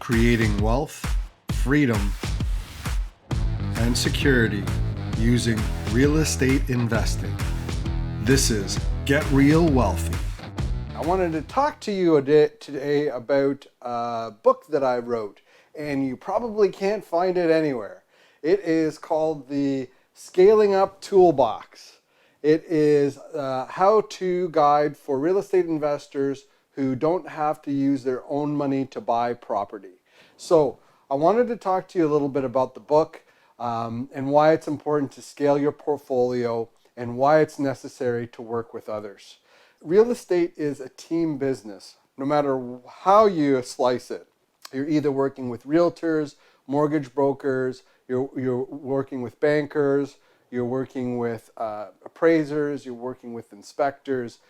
creating wealth, freedom, and security using real estate investing. This is Get Real Wealthy. I wanted to talk to you today about a book that I wrote, and you probably can't find it anywhere. It is called the Scaling Up Toolbox. It is a how-to guide for real estate investors who don't have to use their own money to buy property. So I wanted to talk to you a little bit about the book and why it's important to scale your portfolio and why it's necessary to work with others. Real estate is a team business, no matter how you slice it. You're either working with realtors, mortgage brokers, you're working with bankers, you're working with appraisers, you're working with inspectors.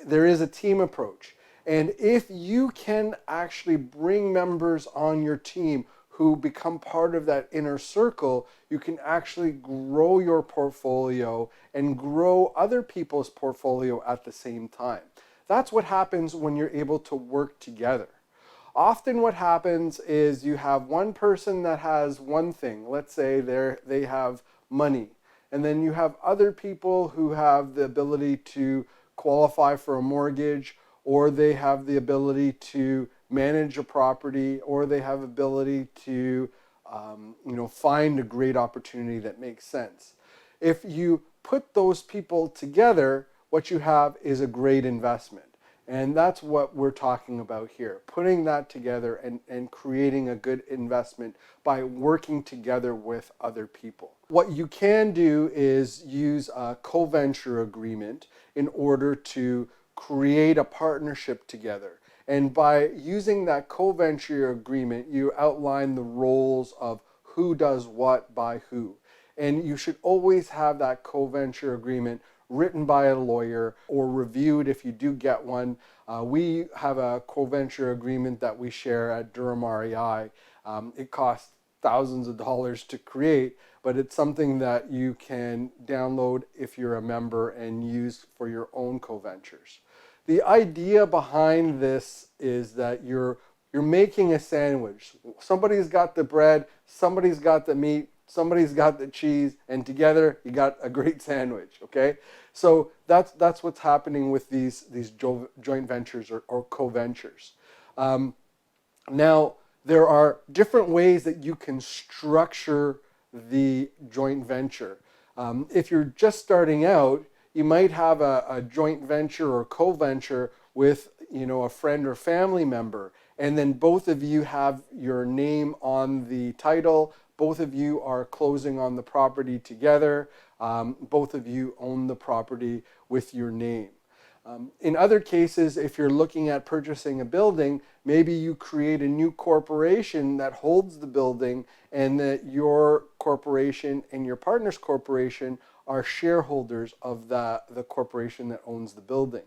There is a team approach. And if you can actually bring members on your team who become part of that inner circle, you can actually grow your portfolio and grow other people's portfolio at the same time. That's what happens when you're able to work together. Often what happens is you have one person that has one thing. Let's say they have money. And then you have other people who have the ability to qualify for a mortgage, or they have the ability to manage a property, or they have ability to find a great opportunity that makes sense. If you put those people together, what you have is a great investment. And that's what we're talking about here, putting that together and creating a good investment by working together with other people. What you can do is use a co-venture agreement in order to create a partnership together. And by using that co-venture agreement, you outline the roles of who does what by who. And you should always have that co-venture agreement written by a lawyer or reviewed if you do get one. We have a co-venture agreement that we share at DurhamREI. It costs thousands of dollars to create, but it's something that you can download if you're a member and use for your own co-ventures. The idea behind this is that you're making a sandwich. Somebody's got the bread, somebody's got the meat, somebody's got the cheese, and together you got a great sandwich, okay? So that's what's happening with these joint ventures or co-ventures. Now, there are different ways that you can structure the joint venture. If you're just starting out, you might have a joint venture or co-venture with a friend or family member, and then both of you have your name on the title. Both of you are closing on the property together. Both of you own the property with your name. In other cases, if you're looking at purchasing a building, maybe you create a new corporation that holds the building, and that your corporation and your partner's corporation are shareholders of the corporation that owns the building.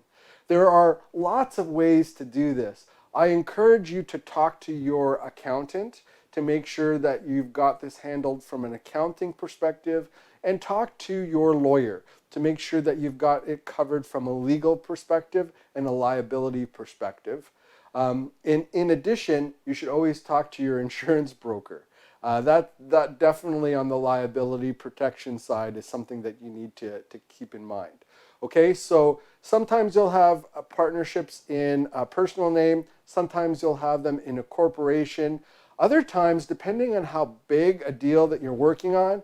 There are lots of ways to do this. I encourage you to talk to your accountant to make sure that you've got this handled from an accounting perspective, and talk to your lawyer to make sure that you've got it covered from a legal perspective and a liability perspective. In addition, you should always talk to your insurance broker. That definitely on the liability protection side is something that you need to keep in mind. Okay, so sometimes you'll have partnerships in a personal name, sometimes you'll have them in a corporation. Other times, depending on how big a deal that you're working on,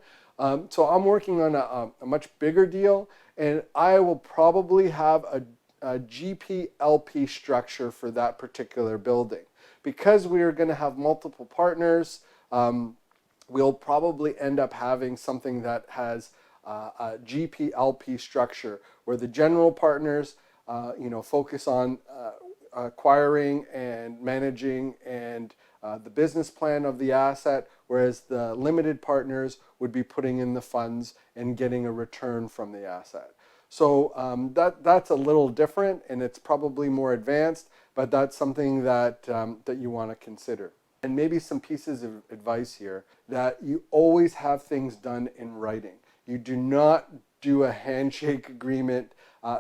so I'm working on a much bigger deal, and I will probably have a GP-LP structure for that particular building. Because we are going to have multiple partners, we'll probably end up having something that has a GP-LP structure where the general partners focus on acquiring and managing and the business plan of the asset, whereas the limited partners would be putting in the funds and getting a return from the asset. So that's a little different, and it's probably more advanced, but that's something that you want to consider. And maybe some pieces of advice here, that you always have things done in writing. You do not do a handshake agreement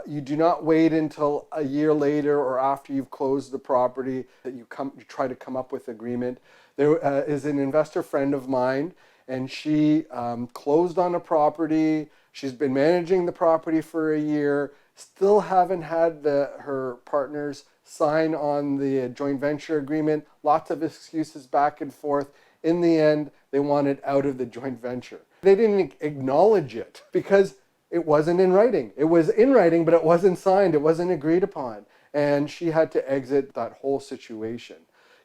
You do not wait until a year later or after you've closed the property that you try to come up with agreement. There is an investor friend of mine, and she closed on a property. She's been managing the property for a year, still haven't had her partners sign on the joint venture agreement. Lots of excuses back and forth. In the end, they wanted out of the joint venture. They didn't acknowledge it because it wasn't in writing. It was in writing, but it wasn't signed. It wasn't agreed upon. And she had to exit that whole situation.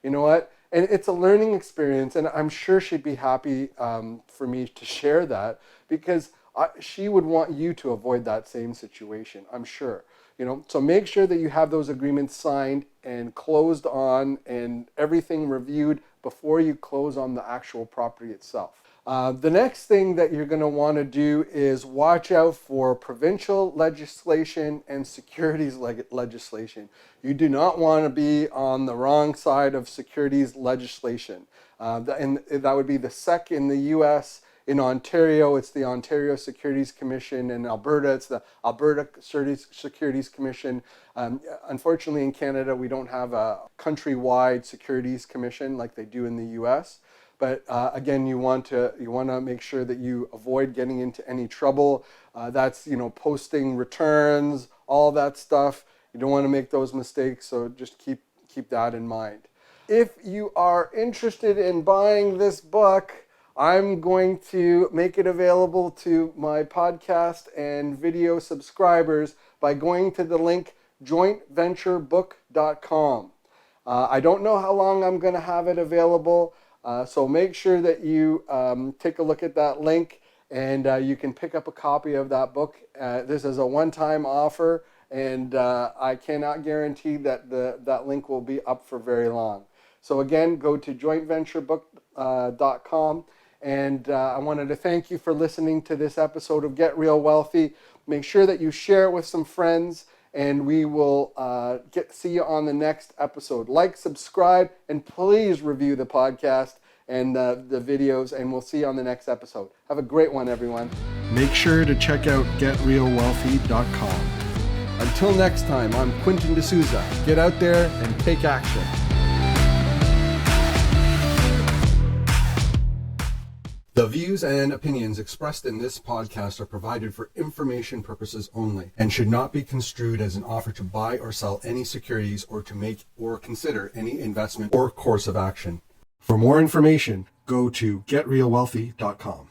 You know what? And it's a learning experience. And I'm sure she'd be happy for me to share that, because she would want you to avoid that same situation, I'm sure. So make sure that you have those agreements signed and closed on and everything reviewed before you close on the actual property itself. The next thing that you're going to want to do is watch out for provincial legislation and securities legislation. You do not want to be on the wrong side of securities legislation. And that would be the SEC in the US. In Ontario, it's the Ontario Securities Commission. In Alberta, it's the Alberta Securities Commission. Unfortunately, in Canada, we don't have a countrywide securities commission like they do in the US. But again, you want to make sure that you avoid getting into any trouble. That's posting returns, all that stuff. You don't want to make those mistakes, so just keep that in mind. If you are interested in buying this book, I'm going to make it available to my podcast and video subscribers by going to the link jointventurebook.com. I don't know how long I'm going to have it available, so make sure that you take a look at that link, and you can pick up a copy of that book. This is a one-time offer, and I cannot guarantee that that link will be up for very long. So again, go to jointventurebook.com. And I wanted to thank you for listening to this episode of Get Real Wealthy. Make sure that you share it with some friends, and we will see you on the next episode. Like, subscribe, and please review the podcast and the videos, and we'll see you on the next episode. Have a great one, everyone. Make sure to check out GetRealWealthy.com. Until next time, I'm Quentin D'Souza. Get out there and take action. The views and opinions expressed in this podcast are provided for information purposes only and should not be construed as an offer to buy or sell any securities or to make or consider any investment or course of action. For more information, go to GetRealWealthy.com.